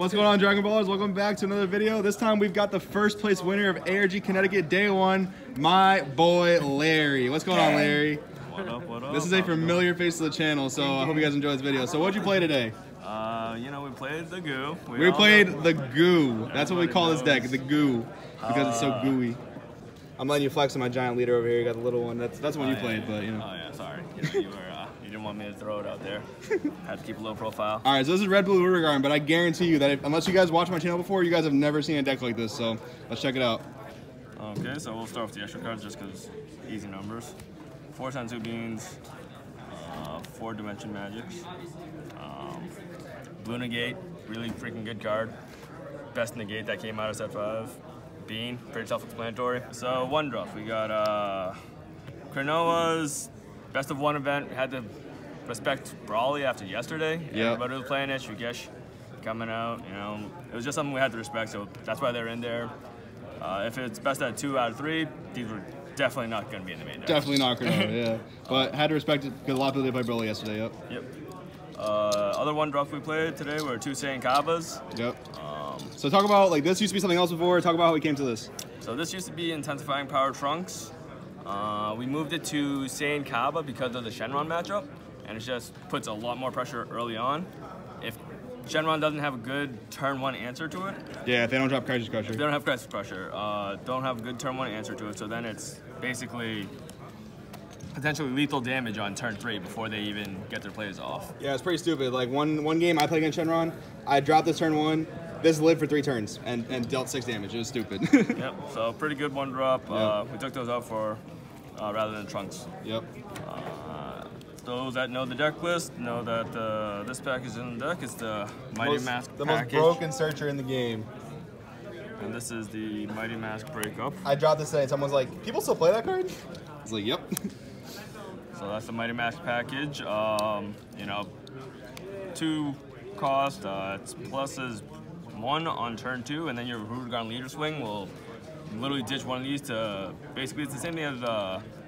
What's going on, Dragon Ballers? Welcome back to another video. This time we've got the first place winner of ARG Connecticut Day 1, my boy Larry. What's going on, Larry? What up, what up? This is a familiar face to the channel, so I hope you guys enjoy this video. So what'd you play today? You know, we played the goo. We played the goo. That's what we call this deck, the goo, because it's so gooey. I'm letting you flex on my giant leader over here. You got the little one. That's the one you played, but you know. Oh yeah, sorry. You didn't want me to throw it out there. Had to keep a low profile. All right, so this is Red Blue Hirudegarn, but I guarantee you that unless you guys watched my channel before, you guys have never seen a deck like this. So let's check it out. Okay, so we'll start with the extra cards just because easy numbers. 4 Sensu Beans, 4 Dimension Magics, Blue Negate, really freaking good card. Best Negate that came out of set 5. Bean, pretty self-explanatory. So one drop, we got Cronoa's best of one event. We had to respect Brawly after yesterday. Yeah. Everybody was playing it. Shugesh coming out. You know, it was just something we had to respect. So that's why they're in there. If it's best at 2 out of 3, these were definitely not going to be in the main deck. Definitely not Cronoa, yeah. But had to respect it because a lot of people did play Brawly yesterday. Yep. Yep. Other one drops we played today were 2 Saiyan Kabbas. Yep. So talk about, like, this used to be something else before. Talk about how we came to this. So this used to be Intensifying Power Trunks. We moved it to Saiyan Kaba because of the Shenron matchup, and it just puts a lot more pressure early on. If Shenron doesn't have a good turn 1 answer to it. Yeah, if they don't drop Crisis Crusher. If they don't have Crisis Crusher, don't have a good turn 1 answer to it, so then it's basically potentially lethal damage on turn 3 before they even get their plays off. Yeah, it's pretty stupid. Like one game I played against Shenron, I dropped this turn 1. This lived for 3 turns and dealt 6 damage. It was stupid. Yep, so pretty good one drop. Yep. We took those out for rather than Trunks. Yep. Those that know the deck list know that this package in the deck is the Mighty Mask the package. most broken searcher in the game. And this is the Mighty Mask Breakup. I dropped this today and someone's like, people still play that card? I was like, yep. So that's the Mighty Mask package. You know, 2 cost, it's pluses 1 on turn 2, and then your Hirudegarn leader swing will literally ditch one of these to basically it's the same thing as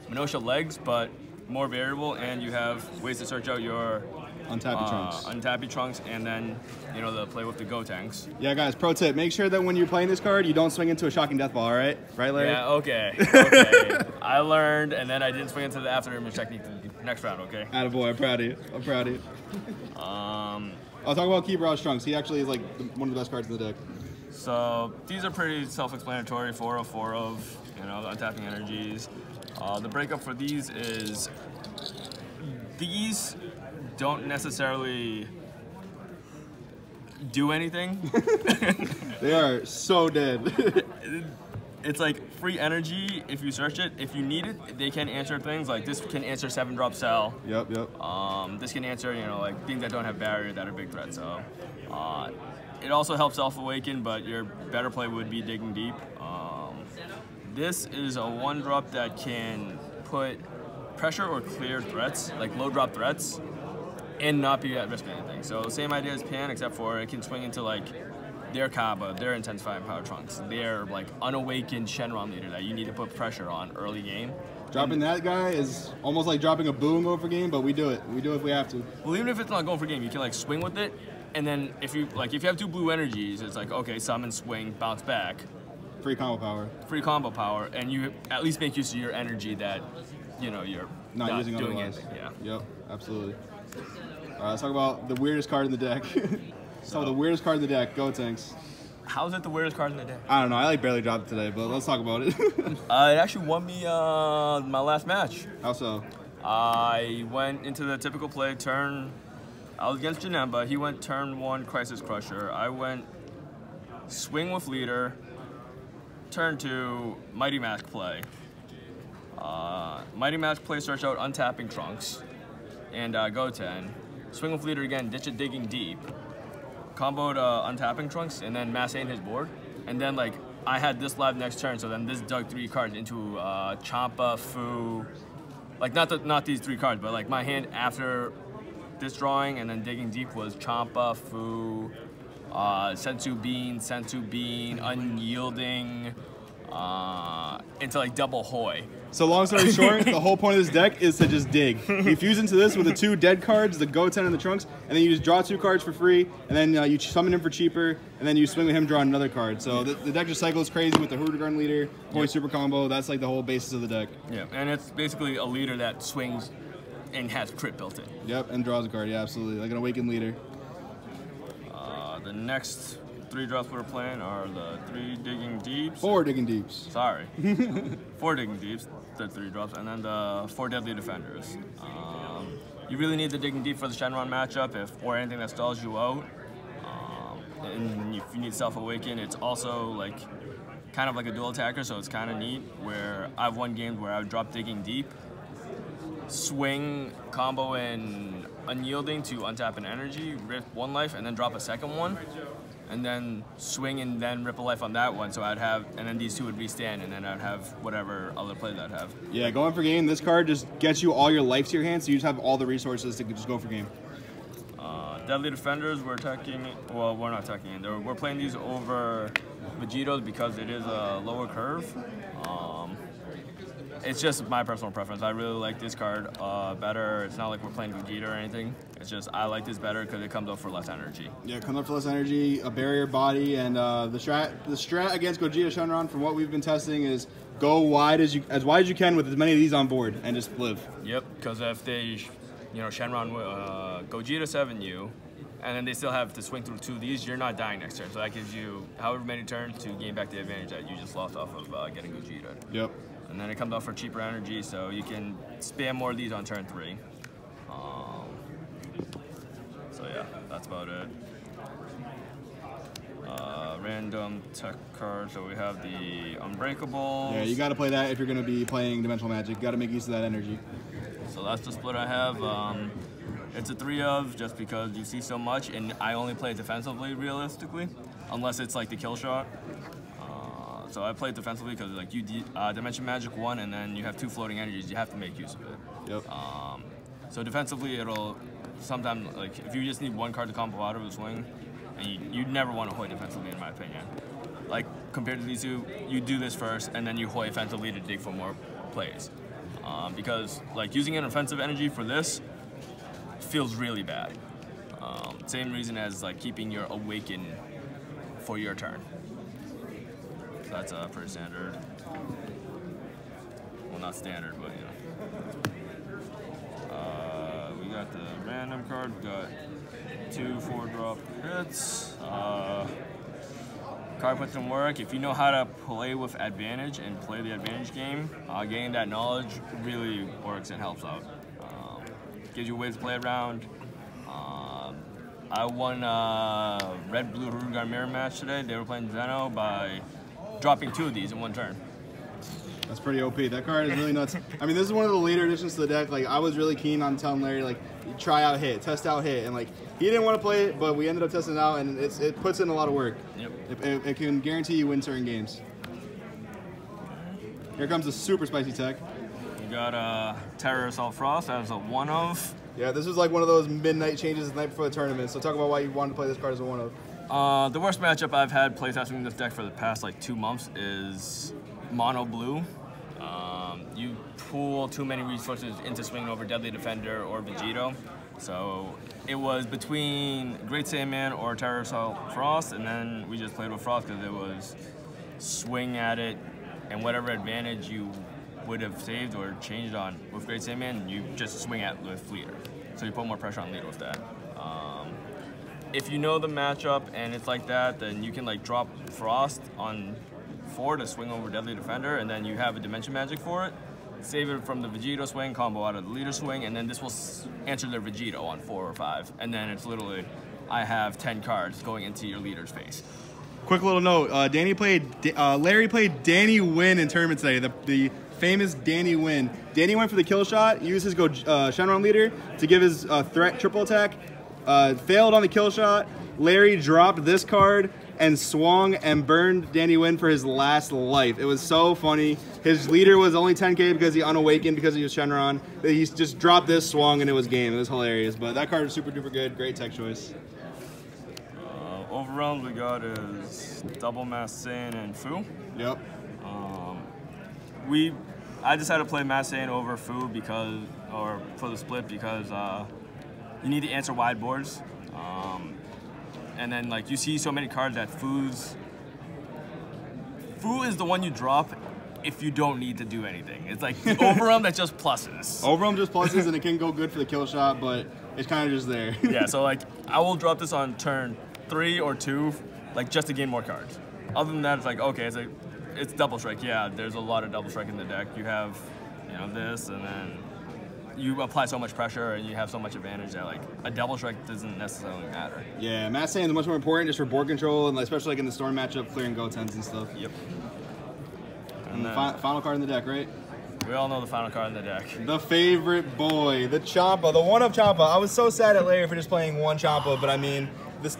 Minosha legs, but more variable, and you have ways to search out your untappy trunks, and then you know the play with the Gotenks. Yeah, guys, pro tip: make sure that when you're playing this card, you don't swing into a shocking death ball. All right, Larry? Yeah, okay. Okay. I learned, and then I didn't swing into the after image technique the next round. Okay. Attaboy, I'm proud of you. I'm proud of you. I'll talk about Kibaraj Trunks. He actually is like one of the best cards in the deck. So these are pretty self-explanatory. 4 of 4 of, you know, untapping energies. The breakup for these is these don't necessarily do anything. They are so dead. It's like free energy if you search it. If you need it, they can answer things like this can answer 7-drop cell. Yep, yep. This can answer, you know, like things that don't have barrier that are big threats. So it also helps self-awaken, but your better play would be digging deep. This is a 1-drop that can put pressure or clear threats, like low drop threats, and not be at risk of anything. So same idea as Pan, except for it can swing into like their Kaba, their Intensifying Power Trunks, their like unawakened Shenron leader that you need to put pressure on early game. Dropping that guy is almost like dropping a boo and going for game, but we do it. We do it if we have to. Well, even if it's not going for game, you can like swing with it, and then if you have 2 blue energies, it's like okay, summon, swing, bounce back. Free combo power. Free combo power, and you at least make use of your energy that you know you're not using doing otherwise. anything. Yeah. Yep, absolutely. All right, let's talk about the weirdest card in the deck. Let's talk about the weirdest card in the deck, Gotenks. How is it the weirdest card in the deck? I don't know. I like barely dropped it today, but let's talk about it. It actually won me my last match. How so? I went into the typical play turn. I was against Janemba. He went turn 1 Crisis Crusher. I went swing with leader. Turn 2 Mighty Mask play. Mighty Mask play search out untapping Trunks and Goten. Swing with leader again, ditch it digging deep. Comboed untapping Trunks and then Mass his board. And then like I had this live next turn, so then this dug 3 cards into Champa, Fu. Like not these 3 cards, but like my hand after this drawing and then digging deep was Champa, Fu, Sensu Bean, Unyielding, into like double Hoi. So long story short, the whole point of this deck is to just dig. You fuse into this with the 2 dead cards, the Gotenks and the Trunks, and then you just draw 2 cards for free, and then you summon him for cheaper, and then you swing with him, draw another card. So the deck just cycles crazy with the Hirudegarn leader, Toy Super Combo. That's like the whole basis of the deck. Yeah, and it's basically a leader that swings and has crit built in. Yep, and draws a card. Yeah, absolutely. Like an Awakened leader. The next 3 drops we're playing are the 3 Digging Deeps. 4 Digging Deeps. Sorry. 4 Digging Deeps, the 3 drops, and then the 4 Deadly Defenders. You really need the Digging Deep for the Shenron matchup or anything that stalls you out. And if you need Self-Awaken, it's also like kind of like a dual attacker, so it's kind of neat where I've won games where I would drop Digging Deep, swing, combo in Unyielding to untap an energy, rip 1 life, and then drop a second one, and then swing and then rip a life on that one. So I'd have, and then these 2 would restand, and then I'd have whatever other play that I'd have. Yeah, going for game, this card just gets you all your life to your hand, so you just have all the resources to just go for game. Deadly Defenders, we're attacking, well, we're not attacking, we're playing these over Vegetos because it is a lower curve. It's just my personal preference. I really like this card better. It's not like we're playing Vegeta or anything. It's just I like this better because it comes up for less energy. Yeah, it comes up for less energy, a barrier body, and the strat against Gogeta Shenron, from what we've been testing, is go wide as wide as you can with as many of these on board and just live. Yep, because if they, Shenron Gogeta 7U, and then they still have to swing through 2 of these, you're not dying next turn. So that gives you however many turns to gain back the advantage that you just lost off of getting Gogeta. Yep. And then it comes out for cheaper energy, so you can spam more of these on turn 3. So yeah, that's about it. Random tech card, so we have the Unbreakables. Yeah, you got to play that if you're going to be playing Dimensional Magic. You got to make use of that energy. So that's the split I have. It's a 3 of, just because you see so much, and I only play defensively realistically, unless it's like the kill shot. So I play it defensively because like you Dimension Magic 1, and then you have 2 floating energies. You have to make use of it. Yep. So defensively, it'll sometimes, like if you just need 1 card to combo out of the swing, and you'd never want to Hoy defensively, in my opinion. Like compared to these 2, you do this first, and then you Hoy offensively to dig for more plays. Because like using an offensive energy for this feels really bad. Same reason as like keeping your Awaken for your turn. That's pretty standard. Well, not standard, but we got the random card. We got 2 4-drop hits. Card puts in work. If you know how to play with advantage and play the advantage game, gaining that knowledge really works and helps out. Gives you ways to play around. I won Red-Blue Hirudegarn mirror match today. They were playing Zeno by dropping 2 of these in 1 turn. That's pretty OP. That card is really nuts. I mean, this is one of the later additions to the deck. Like, I was really keen on telling Larry, like, try out hit, test out hit, and like, he didn't want to play it, but we ended up testing it out, and it puts in a lot of work. Yep. It can guarantee you win certain games. Here comes the super spicy tech. We got Terror Assault Frost as a 1 of. Yeah, this was like one of those midnight changes the night before the tournament. So talk about why you wanted to play this card as a 1 of. The worst matchup I've had playtesting this deck for the past like 2 months is mono blue. You pool too many resources into swinging over Deadly Defender or Vegeto. So it was between Great Saiyaman or Terror Assault Frost, and then we just played with Frost because it was swing at it, and whatever advantage you would have saved or changed on with Great Saiyaman, you just swing at with Leader. So you put more pressure on Leader with that. If you know the matchup and it's like that, then you can like drop Frost on 4 to swing over Deadly Defender, and then you have a Dimension Magic for it. Save it from the Vegeto swing, combo out of the Leader swing, and then this will answer their Vegeto on 4 or 5. And then it's literally, I have 10 cards going into your Leader's face. Quick little note, Larry played Danny Wynn in tournament today, the famous Danny Wynn. Danny went for the kill shot, used his Shenron Leader to give his threat triple attack, failed on the kill shot. Larry dropped this card and swung and burned Danny Wynn for his last life. It was so funny. His Leader was only 10k because he unawakened because he was Shenron. He just dropped this, swung, and it was game. It was hilarious. But that card is super duper good. Great tech choice. Overwhelm we got is Double Mass Saiyan and Fu. Yep. I decided to play Massane over Fu for the split because you need to answer wide boards. And then like you see so many cards that Fu is the one you drop if you don't need to do anything. It's like the Overwhelm that just pluses. Overwhelm just pluses and it can go good for the kill shot, but it's kind of just there. Yeah, so like I will drop this on turn 3 or 2, like just to gain more cards. Other than that, it's like, okay, it's double strike. Yeah, there's a lot of double strike in the deck. You have, you know, this, and then you apply so much pressure and you have so much advantage that like a double strike doesn't necessarily matter. Yeah, Massane is much more important just for board control and especially like in the storm matchup, clearing Gotenks and stuff. Yep. And the final card in the deck, right? We all know the final card in the deck. The favorite boy, the Champa, the one of Champa. I was so sad at Larry for just playing one Champa, but I mean,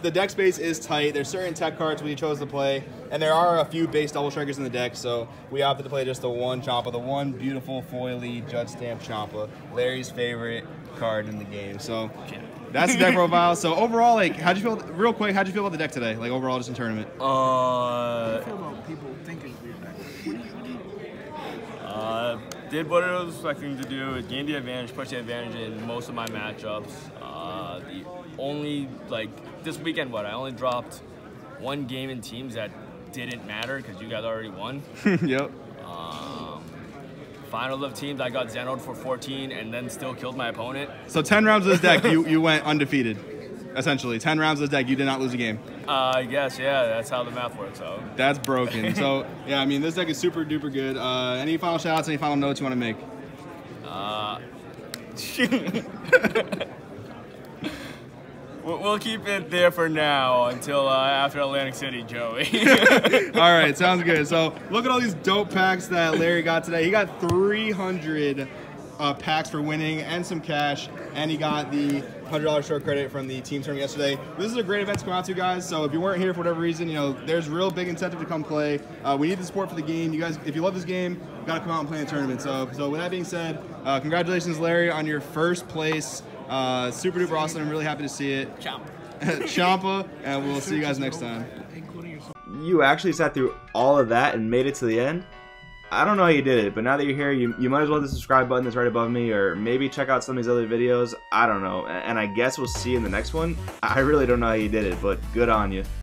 the deck space is tight. There's certain tech cards we chose to play, and there are a few base double strikers in the deck, so we opted to play just the one Champa, the one beautiful foily Judge Stamp Champa, Larry's favorite card in the game. So that's the deck profile. So overall, like, how'd you feel? Real quick, how'd you feel about the deck today? Like overall, just in tournament. How do you feel about people thinking of your deck? Did what I was expecting to do. It gained the advantage, pushed the advantage in most of my matchups. The only, like, this weekend, I only dropped one game in teams that didn't matter because you guys already won. Yep. Finals of teams, I got Zenoed for 14 and then still killed my opponent. So 10 rounds of this deck, you went undefeated, essentially. 10 rounds of this deck, you did not lose a game. I guess, yeah, that's how the math works. So that's broken. So yeah, I mean, this deck is super duper good. Any final shout-outs, any final notes you want to make? We'll keep it there for now until after Atlantic City, Joey. All right, sounds good. So look at all these dope packs that Larry got today. He got 300 packs for winning and some cash, and he got the $100 short credit from the team tournament yesterday. This is a great event to come out to, guys. So if you weren't here for whatever reason, you know, there's real big incentive to come play. We need the support for the game. You guys, if you love this game, you got to come out and play in the tournament. So with that being said, congratulations, Larry, on your first place. Super duper awesome. I'm really happy to see it. Champa, and we'll see you guys next time. You actually sat through all of that and made it to the end? I don't know how you did it, but now that you're here, you might as well hit the subscribe button that's right above me, or maybe check out some of these other videos. I don't know, and I guess we'll see you in the next one. I really don't know how you did it, but good on you.